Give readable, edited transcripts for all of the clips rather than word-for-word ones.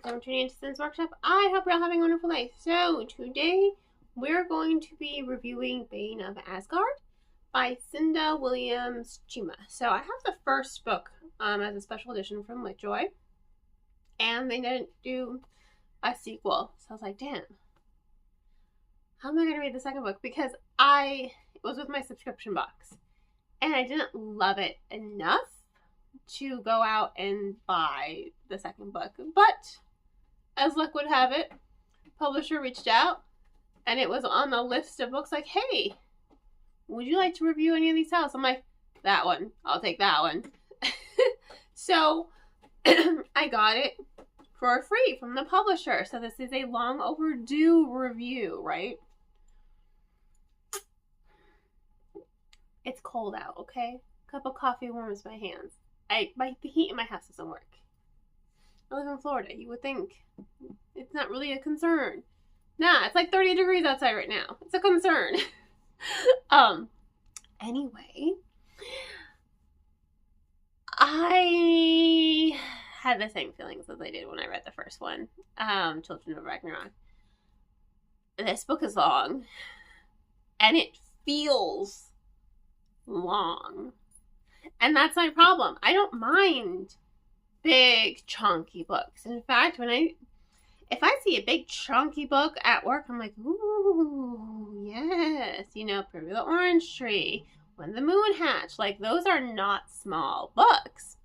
welcome to Nancy's Workshop. I hope you're all having a wonderful day. So today we're going to be reviewing Bane of Asgard by Cinda Williams Chima. So I have the first book as a special edition from Joy, and they didn't do a sequel. So I was like, damn, how am I going to read the second book? Because it was with my subscription box, and I didn't love it enough to go out and buy the second book. But as luck would have it, publisher reached out and it was on the list of books like, hey, would you like to review any of these titles? I'm like, that one. I'll take that one. So I got it for free from the publisher. So this is a long overdue review, right? It's cold out, okay? Cup of coffee warms my hands. The heat in my house doesn't work. I live in Florida. You would think it's not really a concern. Nah, it's like 30 degrees outside right now. It's a concern. Anyway, I had the same feelings as I did when I read the first one, Children of Ragnarok. This book is long, and it feels long. And that's my problem. I don't mind big, chunky books. In fact, if I see a big, chunky book at work, I'm like, ooh, yes. Prairie the Orange Tree, When the Moon Hatched. Like, those are not small books.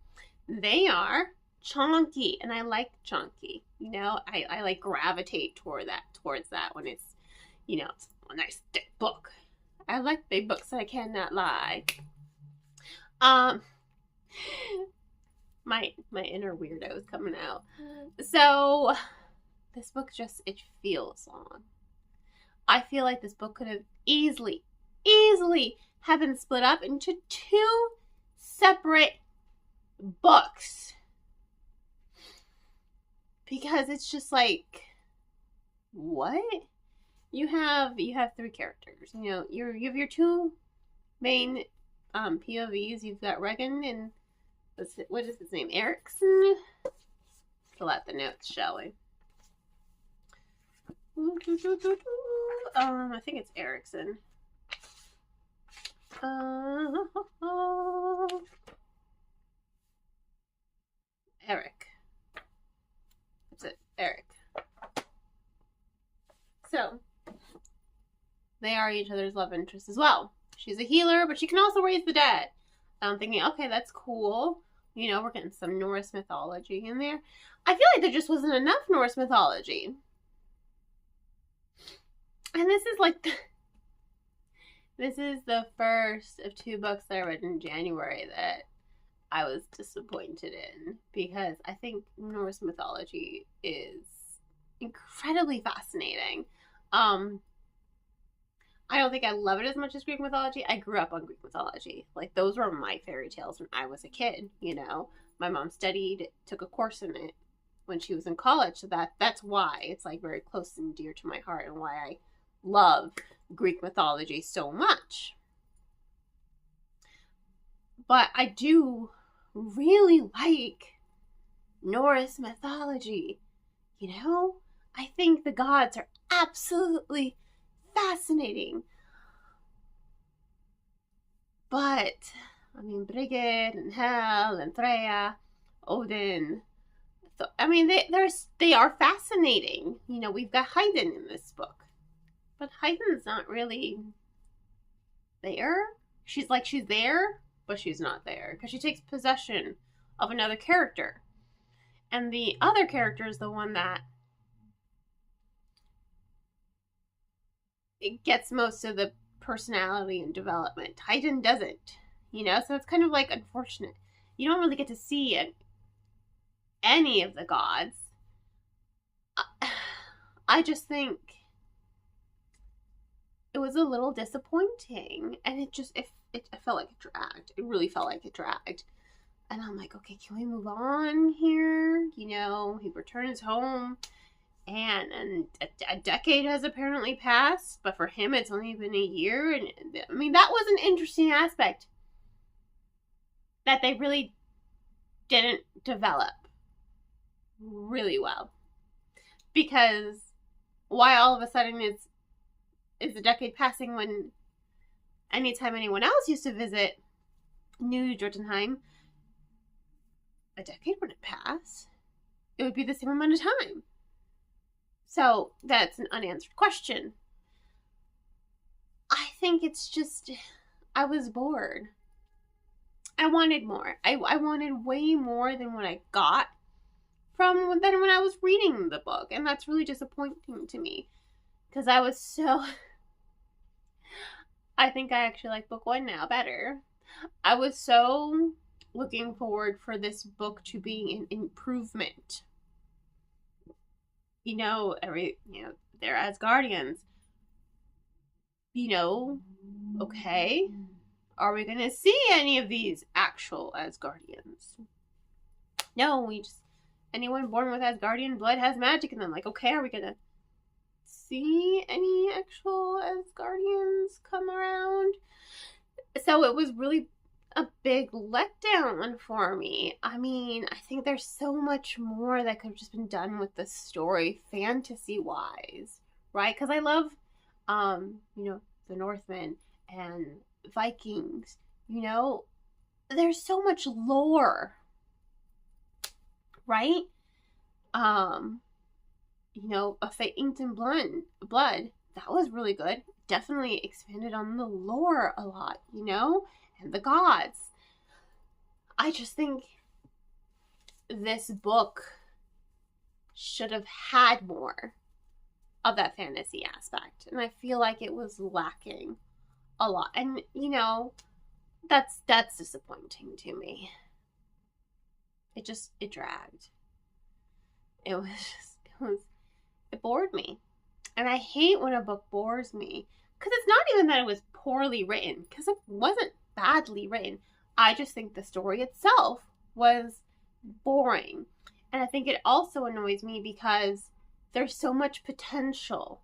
They are chunky, and I like chunky. I like gravitate towards that when it's, it's a nice thick book. I like big books, I cannot lie. My inner weirdo is coming out. So this book it feels long. I feel like this book could have easily have been split up into 2 separate books. Because it's just like, what? You have 3 characters. You have your 2 main POVs. You've got Regan and what is his name? Erickson? Fill out the notes, shall we? I think it's Erickson. Eric. That's it. Eric. So they are each other's love interests as well. She's a healer, but she can also raise the dead. I'm thinking, okay, that's cool. We're getting some Norse mythology in there. I feel like there just wasn't enough Norse mythology. And this is the first of 2 books that I read in January that I was disappointed in, because I think Norse mythology is incredibly fascinating. I don't think I love it as much as Greek mythology. I grew up on Greek mythology. Like, those were my fairy tales when I was a kid, My mom took a course in it when she was in college, so that's why it's like very close and dear to my heart, and why I love Greek mythology so much. But I do really like Norse mythology. I think the gods are absolutely fascinating. But Brigid and Hel and Freya, Odin, they are fascinating. We've got Haydn in this book, but Haydn's not really there. She's there, but she's not there, because she takes possession of another character, and the other character is the one that it gets most of the personality and development. Haydn doesn't, so it's kind of like unfortunate. You don't really get to see any of the gods. I just think it was a little disappointing, and I felt like it dragged. It really felt like it dragged. And I'm like, okay, can we move on here? He returns home, and a decade has apparently passed, but for him it's only been a year. And that was an interesting aspect that they really didn't develop really well. Because why all of a sudden is a decade passing when anytime anyone else used to visit New Jotunheim, a decade wouldn't pass. It would be the same amount of time. So that's an unanswered question. I think it's just, I was bored. I wanted more. I wanted way more than what I got than when I was reading the book. And that's really disappointing to me. Because I was so... I think I actually like book 1 now better. I was so looking forward for this book to be an improvement. They're Asgardians. Okay. Are we going to see any of these actual Asgardians? No, anyone born with Asgardian blood has magic in them. Like, okay, are we going to see any actual Asgardians come around? So it was really a big letdown for me. I mean, I think there's so much more that could have just been done with the story, fantasy-wise, right? Because I love, the Northmen and Vikings, there's so much lore, right? A Fate Inked in Blood, that was really good. Definitely expanded on the lore a lot, and the gods. I just think this book should have had more of that fantasy aspect, and I feel like it was lacking a lot. And that's disappointing to me. It dragged. It bored me. And I hate when a book bores me, because it's not even that it was poorly written, because it wasn't badly written. I just think the story itself was boring. And I think it also annoys me because there's so much potential,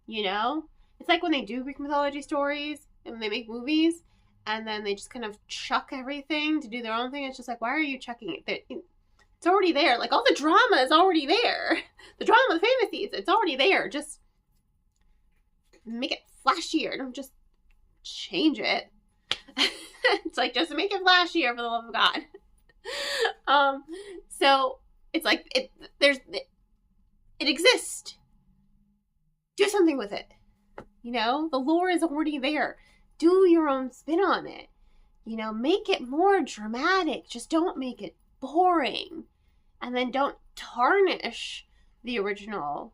It's like when they do Greek mythology stories and they make movies and then they just kind of chuck everything to do their own thing. It's just like, why are you chucking it? It's already there. Like, all the drama is already there. The drama, the fantasies, it's already there. Just make it flashier. Don't just change it. It's like, just make it flashier for the love of God. So it's like it exists. Do something with it. The lore is already there. Do your own spin on it. Make it more dramatic. Just don't make it boring. And then don't tarnish the original,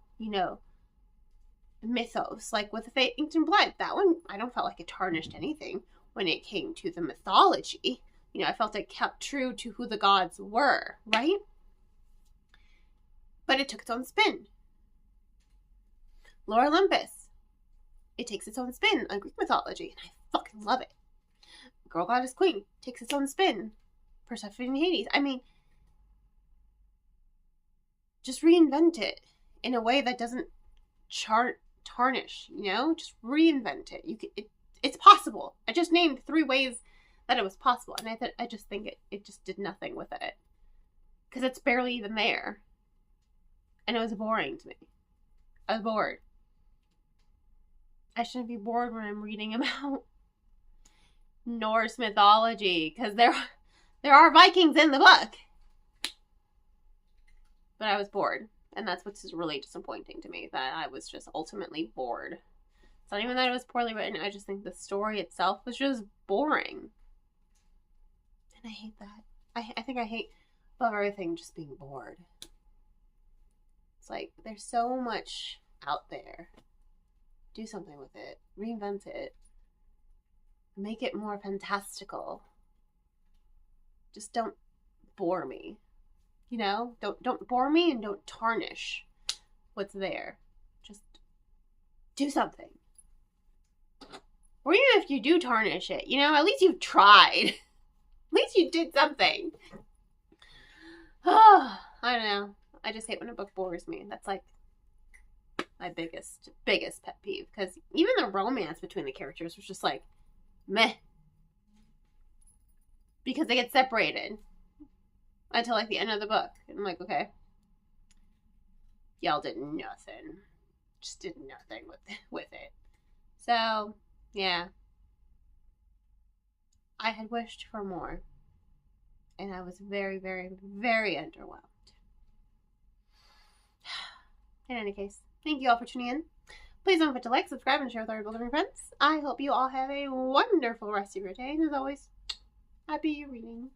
mythos. Like with Fate Inked in Blood, that one, I don't feel like it tarnished anything when it came to the mythology. I felt it kept true to who the gods were, right? But it took its own spin. Lore Olympus, it takes its own spin on Greek mythology, and I fucking love it. Girl Goddess Queen takes its own spin. Persephone and Hades. I mean, just reinvent it in a way that doesn't tarnish, Just reinvent it. It's possible. I just named 3 ways that it was possible, and I just think it just did nothing with it. Because it's barely even there. And it was boring to me. I was bored. I shouldn't be bored when I'm reading about Norse mythology, because there are Vikings in the book. But I was bored, and that's what's really disappointing to me, that I was just ultimately bored. It's not even that it was poorly written, I just think the story itself was just boring. And I hate that. I think I hate above everything just being bored. It's like, there's so much out there. Do something with it. Reinvent it. Make it more fantastical. Just don't bore me. Don't bore me and don't tarnish what's there. Just do something. Or even if you do tarnish it, at least you've tried. At least you did something. Oh, I don't know. I just hate when a book bores me. That's like my biggest pet peeve. Because even the romance between the characters was just like, meh. Because they get separated until like the end of the book. And I'm like, okay. y'all did nothing. Just did nothing with it. So, yeah. I had wished for more. And I was very, very, very underwhelmed. In any case, thank you all for tuning in. Please don't forget to like, subscribe, and share with our building friends. I hope you all have a wonderful rest of your day. And as always, happy reading.